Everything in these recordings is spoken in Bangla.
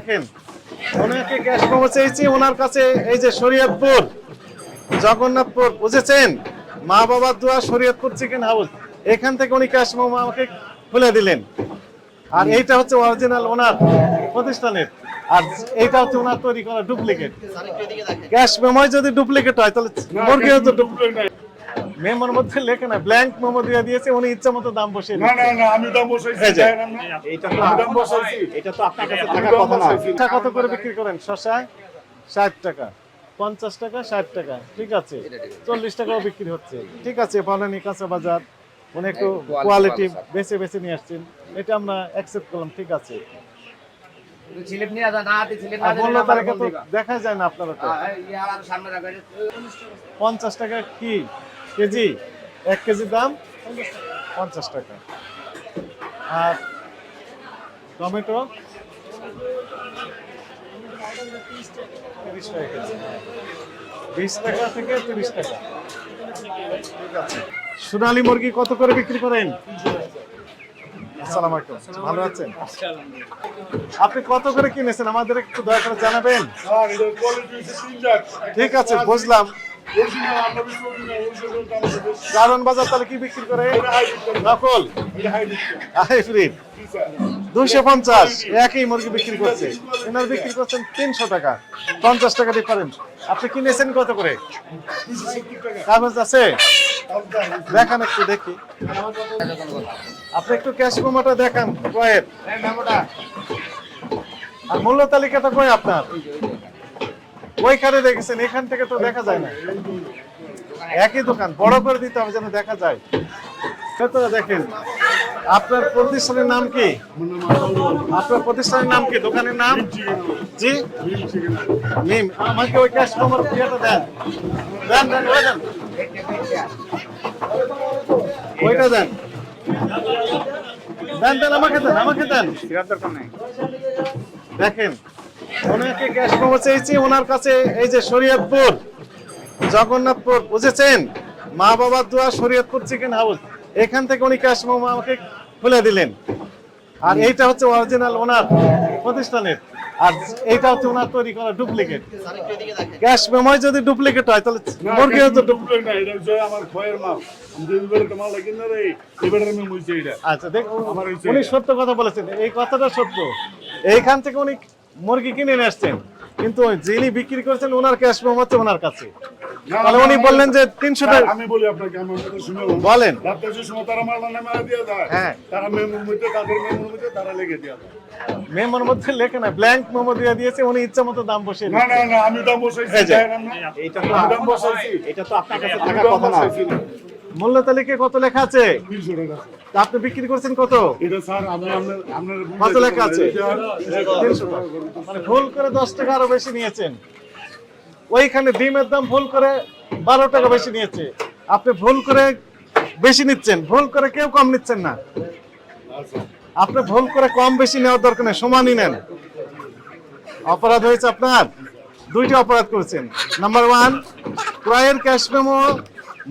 দেখেন ওনাকে ক্যাশ মেমো চেয়েছি ওনার কাছে। এই যে শরীয়তপুর জগন্নাথপুর বুঝেছেন, মা বাবার দোয়া শরীয়তপুর চিকেন হাউস, এখান থেকে উনি ক্যাশ মেমো আমাকে খুলে দিলেন। আর এইটা হচ্ছে অরিজিনাল ওনার প্রতিষ্ঠানের, আর এইটা হচ্ছে ওনার তৈরি করা ডুপ্লিকেট। ক্যাশ মেমো যদি ডুপ্লিকেট হয় তাহলে মুরগিও তো ডুপ্লিকেট। মেমোর মধ্যে লেখে না, ব্ল্যাঙ্ক মেমো দিয়ে দিয়েছে, উনি ইচ্ছা মতো দাম বসিয়ে না দিয়েছে। না না, আমি দাম বসাইছি। এটা তো আপনার কাছে থাকার কথা না। শসা কত করে বিক্রি করেন? শসা 60 টাকা, 50 টাকা, 60 টাকা, ঠিক আছে, 40 টাকাও বিক্রি হচ্ছে, ঠিক আছে। বানানি কাঁচা বাজার, উনি একটু কোয়ালিটি বেছে বেছে নিয়ে আসছেন, এটা আমরা অ্যাকসেপ্ট করলাম, ঠিক আছে। আর মূল্য তালিকা তো দেখা যায় না আপনারা তো। 50 টাকা কি কেজি? 1 কেজি দাম 50 টাকা। আর টমেটো 30 টাকা কেজি, 20 টাকা থেকে 30 টাকা, ঠিক আছে। সোনালী মুরগি কত করে বিক্রি করেন? আসসালামু আলাইকুম, ভালো আছেন? আপনি কত করে কিনেছেন আমাদের একটু দয়া করে জানাবেন। ঠিক আছে, বুঝলাম। কারণ বাজার তাহলে কি বিক্রি করে? নকল, হাইব্রিড। 250 একই মুরগি বিক্রি করছে, এনার বিক্রি করছেন 300 টাকা, 50 টাকা ডিফারেন্স। আপনি কিনেছেন কত করে? কাগজ আছে? দেখান একটু দেখি। আপনি একটু ক্যাশ মেমোটা দেখান কয়ের, আর মূল্য তালিকাটা কই আপনার? ওইখানে দেখেছেন, এখান থেকে তো দেখা যায় না। একই দোকান, বড় করে দিতে হবে যেন দেখা যায়। ভেতরে দেখেন। আপনার প্রতিষ্ঠানের নাম কি? আপনার প্রতিষ্ঠানের নাম কি? দোকানের নাম? জি মিম। আমাকে ওই ক্যাশ মেমোর ইয়েটা দেন, দেন দেন, ওই দেন, ওইটা দেন, দেন দেন, আমাকে দেন, আমাকে দেন। দেখেন ওনাকে ক্যাশ মেমো চেয়েছি ওনার কাছে। এই যে শরীয়তপুর জগন্নাথপুর বুঝেছেন, মা বাবার দোয়া শরীয়তপুর চিকেন হাউস, এখান থেকে উনি ক্যাশ মেমো আমাকে খুলে দিলেন। আর এইটা হচ্ছে অরিজিনাল ওনার প্রতিষ্ঠানের, আর এইটা হচ্ছে ওনার তৈরি করা ডুপ্লিকেট। ক্যাশ মেমো যদি ডুপ্লিকেট হয় তাহলে মুরগিও তো ডুপ্লিকেট। না, এটা হচ্ছে আমার খয়ের মাল। আমি যে বিবারের মাল লাগি না রে, এবারে আমি মুইছি এটা। আচ্ছা দেখ, উনি সত্য কথা বলেছেন, এই কথাটা সত্য। এইখান থেকে উনি মুরগি কিনে নিয়ে আসছেন, কিন্তু যিনি বিক্রি করেছেন ওনার ক্যাশ মেমো হচ্ছে ওনার কাছে। তাহলে উনি বললেন যে 300 টাকা। আমি বলি আপনাকে, আমি কথা শুনে বলেন। রাতের যে সময় তারা মাল নামে দিয়ে যায়, হ্যাঁ, তারা মেমোর মধ্যে, তাদের মেমোর মধ্যে তারা লিখে দিয়ে দেয়। মেমোর মধ্যে লেখে না, ব্ল্যাঙ্ক মেমো দিয়ে দিয়েছে, উনি ইচ্ছা মতো দাম বসিয়ে না দিয়েছে। না না, আমি দাম বসাইছি। এই যে। এটা আমি দাম বসাইছি। তো আপনার কাছে আমি থাকার দাম কথা না। বসাইছি না। মূল্য তালিকায় কত লেখা আছে? 300 টাকা। তা আপনি বিক্রি করছেন কত? এটা স্যার আমি আপনার কত লেখা আছে? 300 টাকা। মানে ভুল করে 10 টাকা আরো বেশি নিয়েছেন। ওইখানে ডিমের দাম ভুল করে 12 টাকা বেশি নিয়েছে, আপনি ভুল করে বেশি নিচ্ছেন, ভুল করে কেউ কম নিচ্ছেন না। আপনি ভুল করে কম বেশি নেওয়ার দরকার নেই, সমানই নেন। অপরাধ হয়েছে আপনার, দুইটা অপরাধ করেছেন। নাম্বার 1, ক্রয়ের ক্যাশ মেমো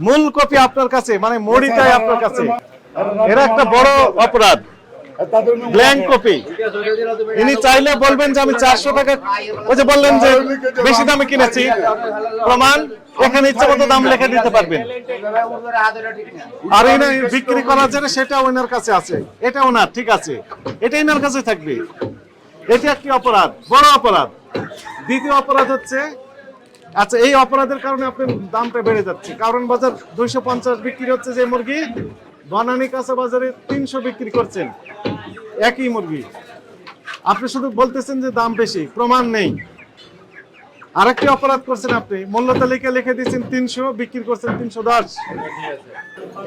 মূল কপি আপনার কাছে, মানে মডিটাই আপনার কাছে, এরা একটা বড় অপরাধ। ব্ল্যাঙ্ক কপি, ইনি চাইলে বলবেন যে আমি 400 টাকা, ওই যে বললেন যে বেশি দামে কিনেছি, প্রমাণ এখানে ইচ্ছা মতো দাম লিখে দিতে পারবেন। আর ইনি বিক্রি করার জন্য সেটা ওনার কাছে আছে, এটা ওনার, ঠিক আছে, এটা ওনার কাছে থাকবে। এটা একটি অপরাধ, বড় অপরাধ। দ্বিতীয় অপরাধ হচ্ছে, আচ্ছা এই অপরাধের কারণে আপনার দামটা বেড়ে যাচ্ছে। কারণ বাজার 250 বিক্রি হচ্ছে যে মুরগি, বনানী কাঁচা বাজারে 300 বিক্রি করছেন একই মুরগি। আপনি শুধু বলতেছেন যে দাম বেশি, প্রমাণ নেই। আরেকটি অপরাধ করছেন, আপনি মূল্য তালিকা লিখে দিয়েছেন 300, বিক্রি করছেন 310।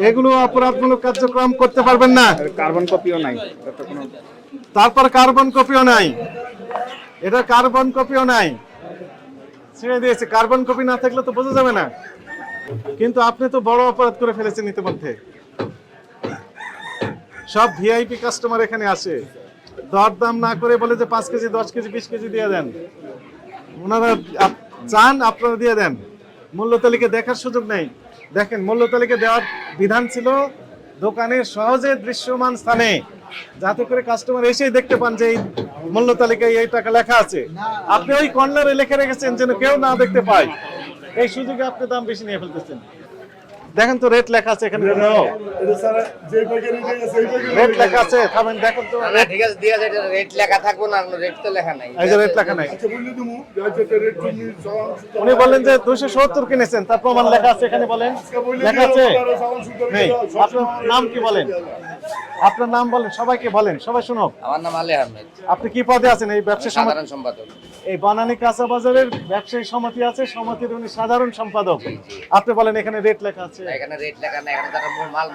এগুলো অপরাধমূলক কার্যক্রম করতে পারবেন না। কার্বন কপিও নাই। তারপর কার্বন কপিও নাই, এটা কার্বন কপিও নাই, ছেড়ে দিয়েছে। কার্বন কপি না থাকলে তো বোঝা যাবে না। কিন্তু আপনি তো বড় অপরাধ করে ফেলেছেন ইতিমধ্যে। সব ভিআইপি কাস্টমার এখানে আসে, দরদাম না করে বলে যে 5 কেজি, 10 কেজি, 20 কেজি দিয়ে দেন। ওনারা চান, আপনারা দিয়ে দেন। মূল্য তালিকা দেখার সুযোগ নেই। দেখেন, মূল্য তালিকা দেওয়ার বিধান ছিল দোকানের সহজে দৃশ্যমান স্থানে, যাতে করে কাস্টমার এসেই দেখতে পান যে এই মূল্য তালিকায় এই টাকা লেখা আছে, আপনি ওই কর্নারে লিখে রেখেছেন যেন কেউ না দেখতে পায়, এই সুযোগে আপনি দাম বেশি নিয়ে ফেলতেছেন। দেখেন তো রেট লেখা আছে এখানে, এটা স্যার যে প্যাকেট নিয়ে গেছে এই প্যাকেট রেট লেখা আছে, থামেন দেখেন তো। না ঠিক আছে দিয়া যায়, রেট লেখা থাকবো না, রেট তো লেখা নাই। এই যে রেট লেখা নাই, আচ্ছা বললি তুমি যে রেট তুমি উনি বললেন যে 270 কিনেছেন, তার প্রমাণ লেখা আছে এখানে, বলেন লেখা আছে নেই? আপনার নাম কি বলেন? আপনার নাম বলেন, সবাইকে বলেন, সবাই শুনো। আমার নাম আলী আহমেদ, আপনি কি পদে আছেন এই ব্যবসা সমিতি? সাধারণ সম্পাদক। এই বানানী কাঁচা বাজারের ব্যবসায়ী সমিতি আছে, সমিতির উনি সাধারণ সম্পাদক। আপনি বলেন এখানে রেট লেখা আছে? এখানে রেট লেখা নাই, এখানে তারা মাল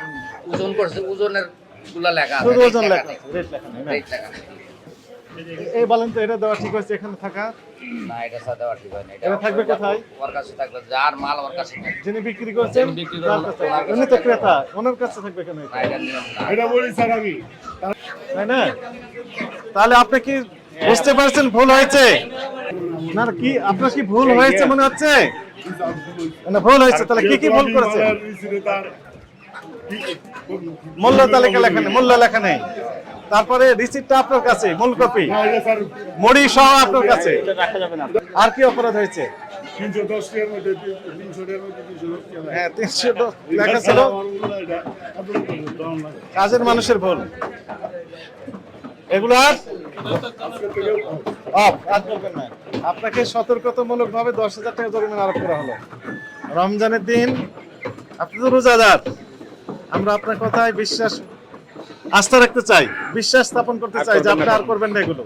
ওজন করছে, ওজনের গুলা লেখা আছে, শুধু rate ওজন লেখা লেখা নেই। আছে, রেট লেখা নেই না? Rate লেখা নেই। এই বলেন তো, এটা দেওয়া ঠিক হয়েছে এখানে থাকা? না এটা সাথে দেওয়া ঠিক হয় না, এটা থাকবে কোথায়? ওর কাছে থাকবে, যার মাল ওর কাছে থাকবে। যিনি বিক্রি করছেন যিনি বিক্রি তার করেন, কাছে। ওনার কাছে উনি তো ক্রেতা, ওনার কাছে থাকবে কেন এটা? না এটা নিয়ম না। এটা বলি স্যার আমি তাই না? তাহলে আপনি কি বুঝতে পারছেন ভুল হয়েছে না? কি আপনার কি ভুল হয়েছে মনে হচ্ছে? না ভুল হয়েছে, তাহলে কি কি ভুল করেছে? মূল্য তালিকা লেখা নেই, মূল্য লেখা নেই, তারপরে রিসিপ্টটা আপনার কাছে, মূল কপি, স্যার মুড়ি সহ আপনার কাছে। আর কি অপরাধ হয়েছে? 310 টাকার মধ্যে 300 টাকার মধ্যে 310 টাকা হ্যাঁ 300 লেখা ছিল, কাজের মানুষের ভুল। এগুলো আর আর করবেন না। আপনাকে সতর্কতামূলক ভাবে 10,000 টাকা জরিমানা আরোপ করা হলো। রমজানের দিন আপনি তো রোজাদার, আমরা আপনার কথায় আস্থা রাখতে চাই, বিশ্বাস স্থাপন করতে চাই যে আপনি আর করবেন না এগুলো।